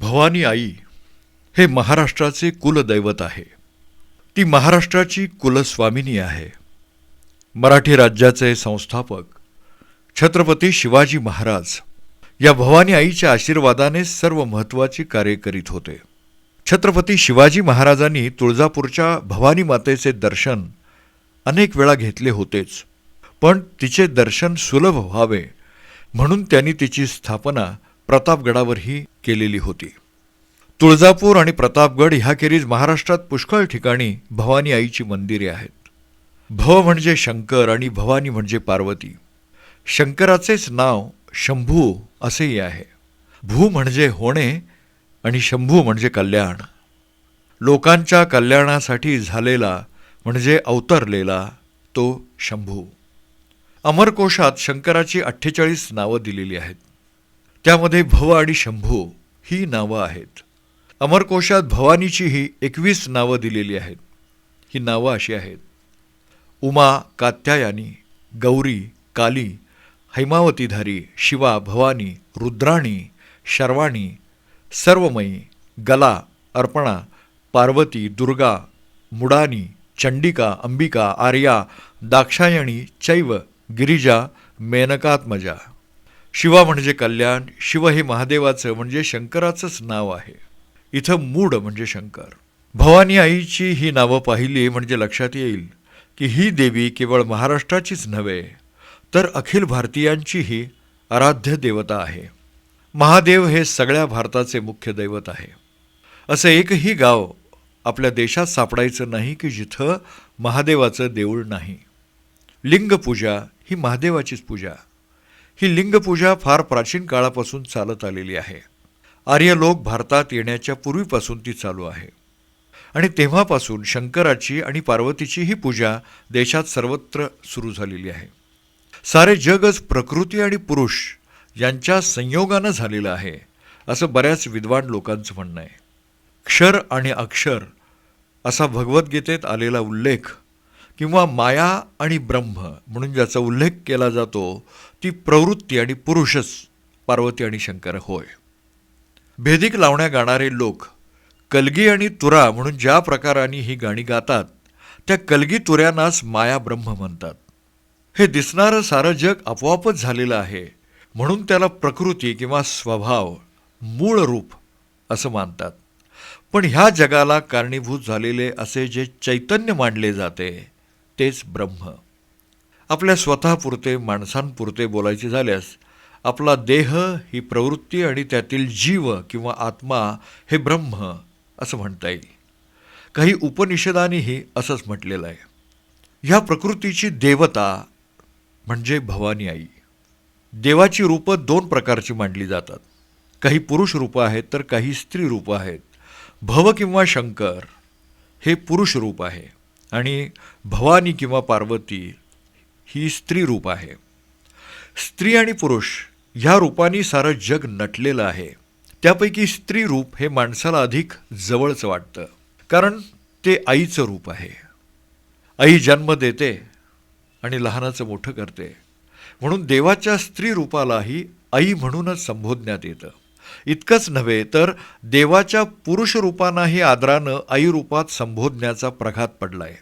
भवानी आई हे महाराष्ट्राचे कुलदैवत आहे. ती महाराष्ट्राची कुलस्वामिनी आहे. मराठी राज्याचे संस्थापक छत्रपती शिवाजी महाराज या भवानी आईच्या आशीर्वादाने सर्व महत्त्वाची कार्य करीत होते. छत्रपती शिवाजी महाराजांनी तुळजापूरच्या भवानी मातेचे दर्शन अनेक वेळा घेतले होतेच, पण तिचे दर्शन सुलभ व्हावे म्हणून त्यांनी तिची स्थापना प्रतापगडावरही केलेली होती. तुळजापूर आणि प्रतापगड ह्याखेरीज महाराष्ट्रात पुष्कळ ठिकाणी भवानी आईची मंदिरे आहेत. भव म्हणजे शंकर आणि भवानी म्हणजे पार्वती. शंकराचेच नाव शंभू असेही आहे. भू म्हणजे होणे आणि शंभू म्हणजे कल्याण. लोकांच्या कल्याणासाठी झालेला म्हणजे अवतरलेला तो शंभू. अमरकोशात शंकराची 48 नावं दिलेली आहेत. त्यामध्ये भव आणि शंभू ही नावं आहेत. अमरकोशात भवानीचीही 21 नावं दिलेली आहेत. ही नावं अशी आहेत: उमा, कात्यायनी, गौरी, काली, हैमावतीधारी, शिवा, भवानी, रुद्राणी, शर्वाणी, सर्वमयी, गला, अर्पणा, पार्वती, दुर्गा, मुडानी, चंडिका, अंबिका, आर्या, दाक्षायणी, चैव, गिरिजा, मेनकात्मजा. शिवा म्हणजे कल्याण. शिव हे महादेवाचं म्हणजे शंकराचंच नाव आहे. इथं मूड म्हणजे शंकर. भवानी आईची ही नावं पाहिली म्हणजे लक्षात येईल की ही देवी केवळ महाराष्ट्राचीच नव्हे तर अखिल भारतीयांचीही आराध्य देवता आहे. महादेव हे सगळ्या भारताचे मुख्य दैवत आहे. असं एकही गाव आपल्या देशात सापडायचं नाही की जिथं महादेवाचं देऊळ नाही. लिंगपूजा ही महादेवाचीच पूजा. ही लिंगपूजा फार प्राचीन काळापासून चालत आलेली आहे. आर्य लोक भारतात येण्याच्या पूर्वीपासून ती चालू आहे आणि तेव्हापासून शंकराची आणि पार्वतीची ही पूजा देशात सर्वत्र सुरू झालेली आहे. सारे जगच प्रकृती आणि पुरुष यांच्या संयोगानं झालेलं आहे असं बऱ्याच विद्वान लोकांचं म्हणणं आहे. क्षर आणि अक्षर असा भगवद्गीतेत आलेला उल्लेख किंवा माया आणि ब्रह्म म्हणून ज्याचा उल्लेख केला जातो ती प्रवृत्ती आणि पुरुषच पार्वती आणि शंकर होय. भेदिक लावण्या गाणारे लोक कलगी आणि तुरा म्हणून ज्या प्रकाराने ही गाणी गातात त्या कलगी तुऱ्यांनाच माया ब्रह्म म्हणतात. हे दिसणारं सारं जग आपोआपच झालेलं आहे म्हणून त्याला प्रकृती किंवा स्वभाव, मूळ रूप असं मानतात. पण ह्या जगाला कारणीभूत झालेले असे जे चैतन्य मानले जाते तेच ब्रह्म. आपल्या स्वतःपुरते, माणसांपुरते बोलायचे झाल्यास आपला देह ही प्रवृत्ती आणि त्यातील जीव किंवा आत्मा हे ब्रह्म असं म्हणता येईल. काही उपनिषदांनीही असंच म्हटलेलं आहे. ह्या प्रकृतीची देवता म्हणजे भवानी आई. देवाची रूपं 2 प्रकारची मांडली जातात. काही पुरुष रूपं आहेत तर काही स्त्री रूपं आहेत. भव किंवा शंकर हे पुरुष रूप आहे आणि भवानी किंवा पार्वती ही स्त्री रूप आहे. स्त्री आणि पुरुष ह्या रूपांनी सारं जग नटलेलं आहे. त्यापैकी स्त्री रूप हे माणसाला अधिक जवळचं वाटतं कारण ते आईचं रूप आहे. आई जन्म देते आणि लहानाचं मोठं करते म्हणून देवाच्या स्त्री रूपालाही आई म्हणूनच संबोधण्यात येतं. इतकंच नव्हे तर देवाच्या पुरुष रूपांनाही आदरानं आई रूपात संबोधण्याचा प्रघात पडलाय.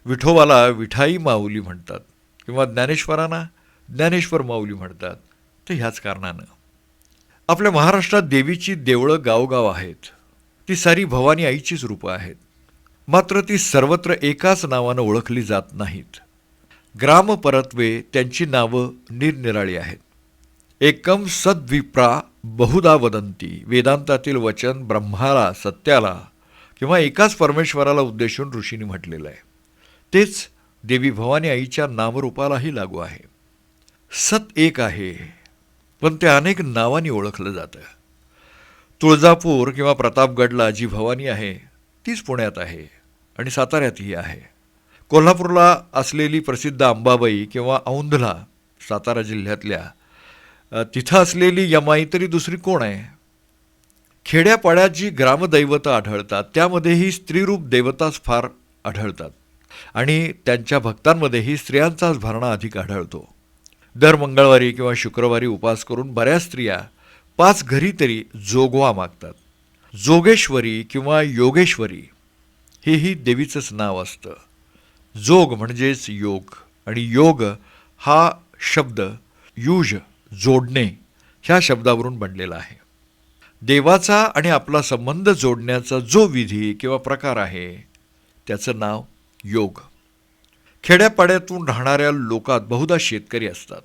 विठोबाला विठाई माऊली म्हणतात किंवा ज्ञानेश्वरांना ज्ञानेश्वर माऊली म्हणतात तर ह्याच कारणानं. आपल्या महाराष्ट्रात देवीची देवळं गावगाव आहेत. ती सारी भवानी आईचीच रूपं आहेत. मात्र ती सर्वत्र एकाच नावानं ओळखली जात नाहीत. ग्रामपरत्वे त्यांची नावं निरनिराळी आहेत. एकम सद्विप्रा बहुधा वदंती. वेदांतातील वचन ब्रह्माला, सत्याला किंवा एकाच परमेश्वराला उद्देशून ऋषींनी म्हटलेलं आहे. तेच देवी भवानी आईच्या नामरूपालाही लागू आहे. सत एक आहे पण ते अनेक नावांनी ओळखलं जातं. तुळजापूर किंवा प्रतापगडला जी भवानी आहे तीच पुण्यात आहे आणि साताऱ्यातही आहे. कोल्हापूरला असलेली प्रसिद्ध अंबाबाई किंवा औंधला सातारा जिल्ह्यातल्या तिथं असलेली यमाई तरी दुसरी कोण आहे. खेड्यापाड्यात जी ग्रामदैवतं आढळतात त्यामध्येही स्त्रीरूप देवताच फार आढळतात आणि त्यांच्या भक्तांमध्येही स्त्रियांचाच भरणा अधिक आढळतो. दर मंगळवारी किंवा शुक्रवारी उपास करून बऱ्याच स्त्रिया 5 घरी तरी जोगवा मागतात. जोगेश्वरी किंवा योगेश्वरी हेही देवीचंच नाव असतं. जोग म्हणजेच योग आणि योग हा शब्द युज जोडणे ह्या शब्दावरून बनलेला आहे. देवाचा आणि आपला संबंध जोडण्याचा जो विधी किंवा प्रकार आहे त्याचं नाव योग. खेड्यापाड्यातून राहणाऱ्या लोकात बहुधा शेतकरी असतात.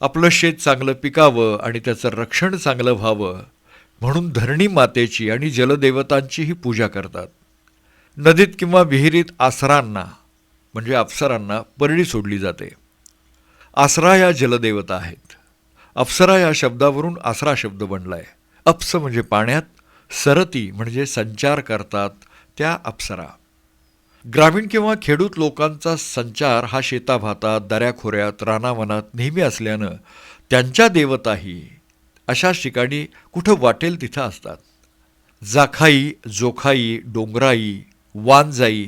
आपलं शेत चांगलं पिकावं आणि त्याचं रक्षण चांगलं व्हावं म्हणून धरणी मातेची आणि जलदेवतांचीही पूजा करतात. नदीत किंवा विहिरीत आसरांना म्हणजे अप्सरांना परडी सोडली जाते. आसरा या जलदेवता आहेत. अप्सरा या शब्दावरून आसरा शब्द बनलाय. अप्स म्हणजे पाण्यात, सरती म्हणजे संचार करतात त्या अप्सरा. ग्रामीण किंवा खेडूत लोकांचा संचार हा शेताभातात, दऱ्याखोऱ्यात, रानावनात नेहमी असल्यानं त्यांच्या देवताही अशाच ठिकाणी कुठं वाटेल तिथं असतात. जाखाई, जोखाई, डोंगराई, वानजाई,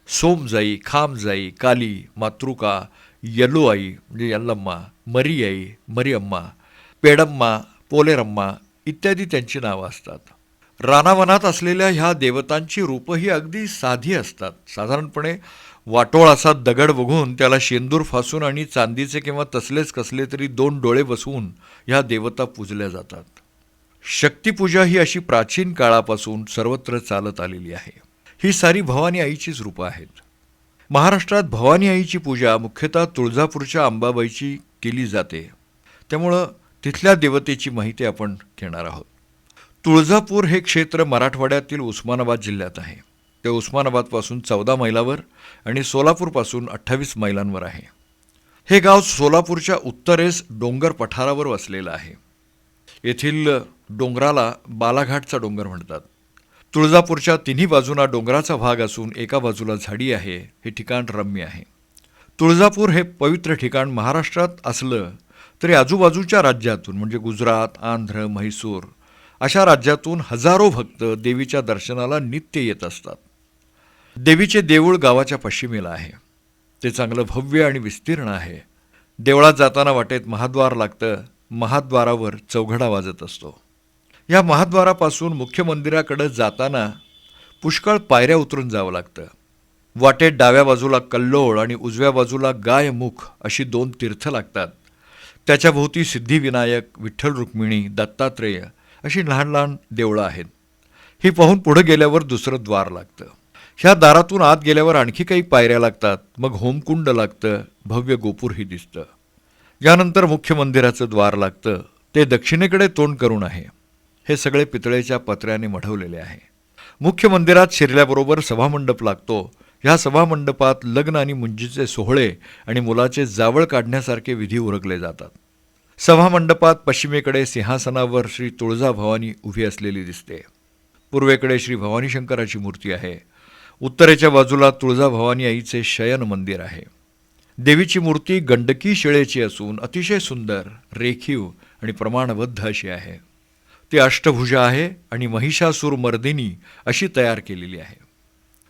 सोमजाई, खामजाई, काली, मातृका, यल्लुआई म्हणजे यल्लम्मा, मरियाई, मरिअम्मा, पेडम्मा, पोलेरम्मा इत्यादी त्यांची नावं असतात. रानावनात असलेल्या ह्या देवतांची रूपही अगदी साधी असतात. साधारणपणे वाटोळ असा दगड बघून त्याला शेंदूर फासून आणि चांदीचे किंवा तसलेच कसले तरी 2 डोळे बसवून ह्या देवता पूजल्या जातात. शक्तिपूजा ही अशी प्राचीन काळापासून सर्वत्र चालत आलेली आहे. ही सारी भवानी आईचीच रूपं आहेत. महाराष्ट्रात भवानी आईची पूजा मुख्यतः तुळजापूरच्या अंबाबाईची केली जाते. त्यामुळं तिथल्या देवतेची माहिती आपण घेणार आहोत. तुळजापूर हे क्षेत्र मराठवाड्यातील उस्मानाबाद जिल्ह्यात आहे. ते उस्मानाबादपासून 14 मैलावर आणि सोलापूरपासून 28 मैलांवर आहे. हे गाव सोलापूरच्या उत्तरेस डोंगर पठारावर वसलेलं आहे. येथील डोंगराला बालाघाटचा डोंगर म्हणतात. तुळजापूरच्या तिन्ही बाजूंना डोंगराचा भाग असून एका बाजूला झाडी आहे. हे ठिकाण रम्य आहे. तुळजापूर हे पवित्र ठिकाण महाराष्ट्रात असलं तरी आजूबाजूच्या राज्यातून म्हणजे गुजरात, आंध्र, म्हैसूर अशा राज्यातून हजारो भक्त देवीच्या दर्शनाला नित्य येत असतात. देवीचे देऊळ गावाच्या पश्चिमेला आहे. ते चांगलं भव्य आणि विस्तीर्ण आहे. देवळात जाताना वाटेत महाद्वार लागतं. महाद्वारावर चौघडा वाजत असतो. या महाद्वारापासून मुख्य मंदिराकडे जाताना पुष्कळ पायऱ्या उतरून जावं लागतं. वाटेत डाव्या बाजूला कल्लोळ आणि उजव्या बाजूला गायमुख अशी 2 तीर्थ लागतात. त्याच्या भोवती सिद्धिविनायक, विठ्ठल रुक्मिणी, दत्तात्रेय अशी लहान लहान देवळं आहेत. ही पाहून पुढे गेल्यावर दुसरं द्वार लागतं. ह्या दारातून आत गेल्यावर आणखी काही पायऱ्या लागतात. मग होमकुंड लागतं. भव्य गोपूरही दिसतं. यानंतर मुख्य मंदिराचं द्वार लागतं. ते दक्षिणेकडे तोंड करून आहे. हे सगळे पितळेच्या पत्र्याने मढवलेले आहे. मुख्य मंदिरात शिरल्याबरोबर सभामंडप लागतो. ह्या सभामंडपात लग्न आणि मुंजीचे सोहळे आणि मुलाचे जावळ काढण्यासारखे विधी उरकले जातात. सभामंडपात पश्चिमेकडे सिंहासनावर श्री तुळजाभवानी उभी असलेली दिसते. पूर्वेकडे श्री भवानी शंकराची मूर्ती आहे. उत्तरेच्या बाजूला तुळजाभवानी आईचे शयन मंदिर आहे. देवीची मूर्ती गंडकी शिळेची असून अतिशय सुंदर, रेखीव आणि प्रमाणबद्ध अशी आहे. ती अष्टभुजा आहे आणि महिषासूर मर्दिनी अशी तयार केलेली आहे.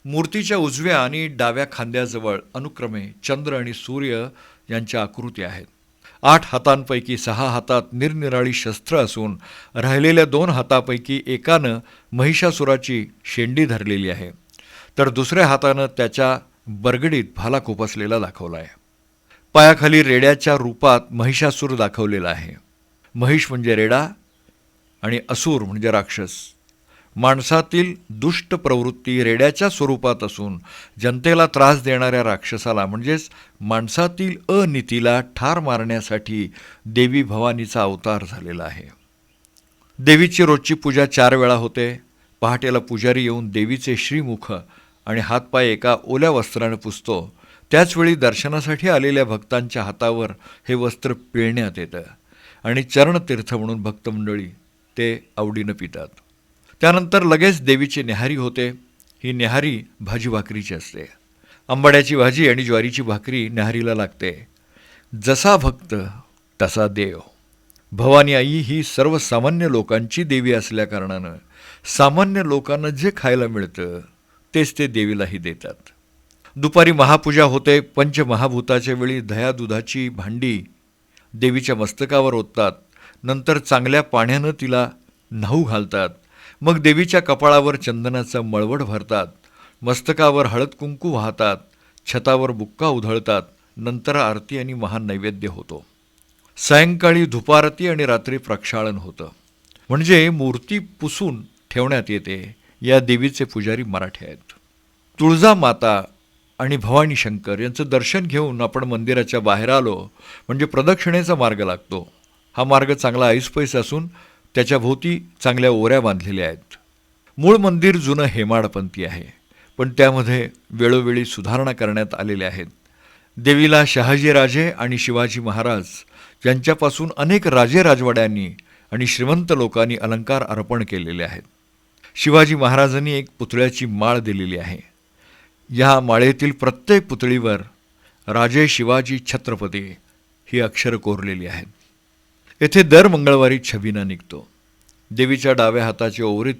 मूर्तीच्या उजव्या आणि डाव्या खांद्याजवळ अनुक्रमे चंद्र आणि सूर्य यांच्या आकृत्या आहेत. 8 हातांपैकी 6 हातात निरनिराळी शस्त्र असून राहिलेल्या 2 हातापैकी एकानं महिषासुराची शेंडी धरलेली आहे, तर दुसऱ्या हातानं त्याच्या बरगडीत भाला खुपसलेला दाखवला आहे. पायाखाली रेड्याच्या रूपात महिषासूर दाखवलेला आहे. महिष म्हणजे रेडा आणि असुर म्हणजे राक्षस. माणसातील दुष्ट प्रवृत्ती रेड्याच्या स्वरूपात असून जनतेला त्रास देणाऱ्या राक्षसाला म्हणजेच माणसातील अनीतीला ठार मारण्यासाठी देवी भवानीचा अवतार झालेला आहे. देवीची रोजची पूजा 4 वेळा होते. पहाटेला पुजारी येऊन देवीचे श्रीमुख आणि हातपाय एका ओल्या वस्त्राने पुसतो. त्याचवेळी दर्शनासाठी आलेल्या भक्तांच्या हातावर हे वस्त्र पिळण्यात येतं आणि चरणतीर्थ म्हणून भक्तमंडळी ते आवडीनं पितात. त्यानंतर लगेच देवीची न्याहारी होते. ही न्याहारी भाजी भाकरीची असते. आंबाड्याची भाजी आणि ज्वारीची भाकरी न्याहारीला लागते. जसा भक्त तसा देव. भवानी आई ही सर्वसामान्य लोकांची देवी असल्याकारणानं सामान्य लोकांना जे खायला मिळतं तेच ते देवीलाही देतात. दुपारी महापूजा होते. पंचमहाभूताच्या वेळी दह्या दुधाची भांडी देवीच्या मस्तकावर ओततात. नंतर चांगल्या पाण्यानं तिला न्हाऊ घालतात मग देवीच्या कपाळावर चंदनाचा मळवट भरतात, मस्तकावर हळद कुंकू वाहतात, छतावर बुक्का उधळतात. नंतर आरती आणि महान नैवेद्य होतो. सायंकाळी धुपारती आणि रात्री प्रक्षाळन होतं. म्हणजे मूर्ती पुसून ठेवण्यात येते. या देवीचे पुजारी मराठी आहेत. तुळजामाता आणि भवानी शंकर यांचं दर्शन घेऊन आपण मंदिराच्या बाहेर आलो म्हणजे प्रदक्षिणेचा मार्ग लागतो. हा मार्ग चांगला ऐसपैस असून त्याच्या भोवती चांगल्या ओऱ्या बांधलेल्या आहेत. मूळ मंदिर जुनं हेमाडपंथी आहे, पण त्यामध्ये वेळोवेळी सुधारणा करण्यात आलेल्या आहेत. देवीला शहाजीराजे आणि शिवाजी महाराज यांच्यापासून अनेक राजे राजवाड्यांनी आणि श्रीमंत लोकांनी अलंकार अर्पण केलेले आहेत. शिवाजी महाराजांनी एक पुतळ्याची माळ दिलेली आहे. या माळेतील प्रत्येक पुतळीवर राजे शिवाजी छत्रपती ही अक्षरं कोरलेली आहेत. येथे दर मंगळवारी छबिना निघतो. देवीच्या डाव्या हाताचे ओवरीत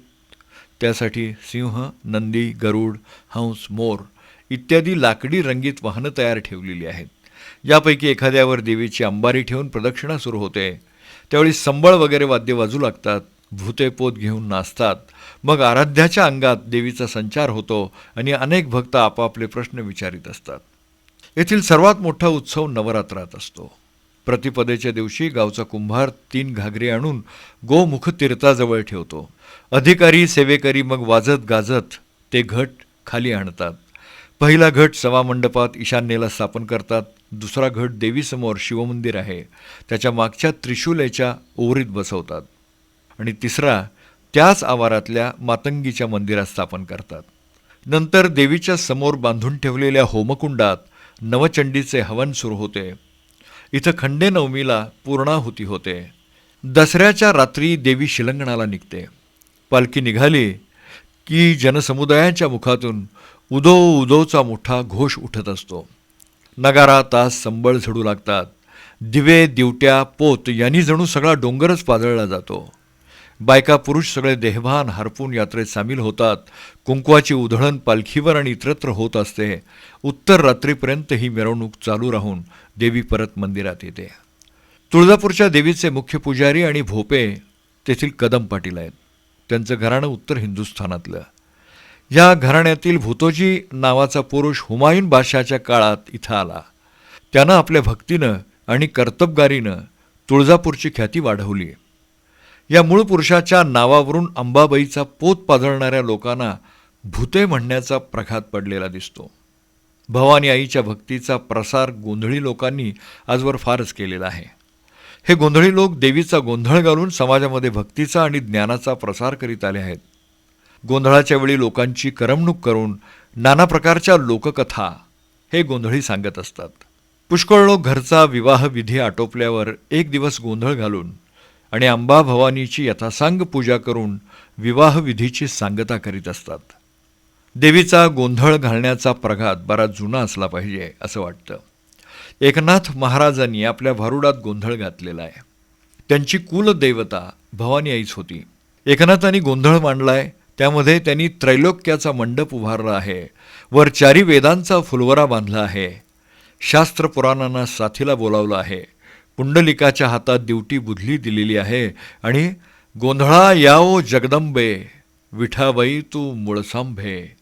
त्यासाठी सिंह, नंदी, गरुड, हंस, मोर इत्यादी लाकडी रंगीत वाहनं तयार ठेवलेली आहेत. यापैकी एखाद्यावर देवीची अंबारी ठेवून प्रदक्षिणा सुरू होते. त्यावेळी संबळ वगैरे वाद्य वाजू लागतात. भूते पोत घेऊन नाचतात. मग आराध्याच्या अंगात देवीचा संचार होतो आणि अनेक भक्त आपापले प्रश्न विचारित असतात. येथील सर्वात मोठा उत्सव नवरात्रात असतो. प्रतिपदेच्या दिवशी गावचा कुंभार 3 घागरे आणून गोमुख तीर्थाजवळ ठेवतो. अधिकारी सेवेकरी मग वाजत गाजत ते घट खाली आणतात. पहिला घट सभामंडपात ईशान्येला स्थापन करतात. दुसरा घट देवीसमोर शिवमंदिर आहे त्याच्या मागच्या त्रिशूलेच्या ओवरीत बसवतात आणि तिसरा त्याच आवारातल्या मातंगीच्या मंदिरात स्थापन करतात. नंतर देवीच्या समोर बांधून ठेवलेल्या होमकुंडात नवचंडीचे हवन सुरू होते. इथं खंडेनवमीला पूर्णाहुती होते. दसऱ्याच्या रात्री देवी शिलंगणाला निघते. पालखी निघाली की जनसमुदायाच्या मुखातून उदो उदोचा मोठा घोष उठत असतो. नगारा, तास, संबळ झडू लागतात. दिवे, दिवट्या, पोत यांनी जणू सगळा डोंगरच पाजळला जातो. बायका पुरुष सगळे देहभान हरपून यात्रेत सामील होतात. कुंकवाची उधळण पालखीवर आणि इतरत्र होत असते. उत्तर रात्रीपर्यंत ही मिरवणूक चालू राहून देवी परत मंदिरात येते. तुळजापूरच्या देवीचे मुख्य पुजारी आणि भोपे तेथील कदम पाटील आहेत. त्यांचं घराणं उत्तर हिंदुस्थानातलं. या घराण्यातील भूतोजी नावाचा पुरुष हुमायून बादशहाच्या काळात इथं आला. त्यानं आपल्या भक्तीनं आणि कर्तबगारीनं तुळजापूरची ख्याती वाढवली. या मूळ पुरुषाच्या नावावरून अंबाबाईचा पोत पाजळणाऱ्या लोकांना भूते म्हणण्याचा प्रघात पडलेला दिसतो. भवानी आईच्या भक्तीचा प्रसार गोंधळी लोकांनी आजवर फारच केलेला आहे. हे गोंधळी लोक देवीचा गोंधळ घालून समाजामध्ये भक्तीचा आणि ज्ञानाचा प्रसार करीत आले आहेत. गोंधळाच्या वेळी लोकांची करमणूक करून नाना प्रकारच्या लोककथा हे गोंधळी सांगत असतात. पुष्कळ लोक घरचा विवाह विधी आटोपल्यावर एक दिवस गोंधळ घालून आणि अंबा भवानीची यथासांग पूजा करून विवाहविधीची सांगता करीत असतात. देवीचा गोंधळ घालण्याचा प्रघात बराच जुना असला पाहिजे असं वाटतं. एकनाथ महाराजांनी आपल्या भारुडात गोंधळ घातलेला आहे. त्यांची कुलदेवता भवानी आईच होती. एकनाथांनी गोंधळ मांडलाय. त्यामध्ये त्यांनी त्रैलोक्याचा मंडप उभारला आहे. वर 4 वेदांचा फुलवरा बांधला आहे. शास्त्र पुराणांना साथीला बोलावलं आहे. पुंडलिकाच्या हातात दिवटी बुधली दिलेली आहे आणि गोंधळा याओ जगदंबे विठाबाई तू मूळसांभे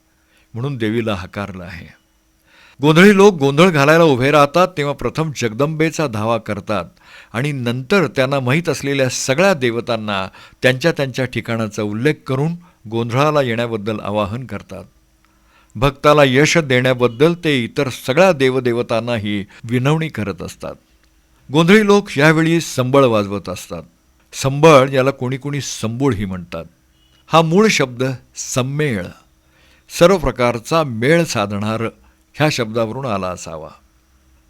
म्हणून देवीला हकारलं आहे. गोंधळी लोक गोंधळ घालायला उभे राहतात तेव्हा प्रथम जगदंबेचा धावा करतात आणि नंतर त्यांना माहीत असलेल्या सगळ्या देवतांना त्यांच्या त्यांच्या ठिकाणाचा उल्लेख करून गोंधळाला येण्याबद्दल आवाहन करतात. भक्ताला यश देण्याबद्दल ते इतर सगळ्या देवदेवतांनाही विनवणी करत असतात. गोंधळी लोक यावेळी संबळ वाजवत असतात. संबळ याला कोणी कोणी संबूळही म्हणतात. हा मूळ शब्द सम्मेळ, सर्व प्रकारचा मेळ साधणारं ह्या शब्दावरून आला असावा.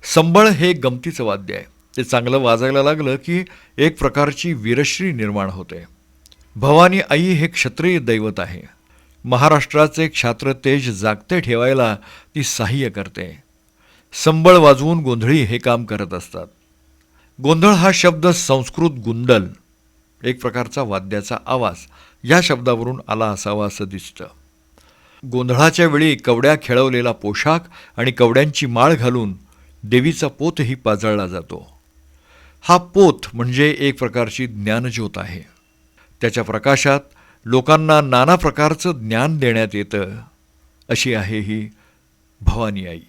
संबळ हे गमतीचं वाद्य आहे. ते चांगलं वाजायला लागलं की एक प्रकारची वीरश्री निर्माण होते. भवानी आई हे क्षत्रिय दैवत आहे. महाराष्ट्राचे क्षात्र तेज जागते ठेवायला ती सहाय्य करते. संबळ वाजवून गोंधळी हे काम करत असतात. गोंधळ हा शब्द संस्कृत गुंडल, एक प्रकारचा वाद्याचा आवाज, या शब्दावरून आला असावा असं दिसतं. गोंधळाच्या वेळी कवड्या खेळवलेला पोशाख आणि कवड्यांची माळ घालून देवीचा पोतही पाजळला जातो. हा पोत म्हणजे एक प्रकारची ज्ञानज्योत आहे. त्याच्या प्रकाशात लोकांना नाना प्रकारचं ज्ञान देण्यात येतं, अशी आहे ही भवानी आई.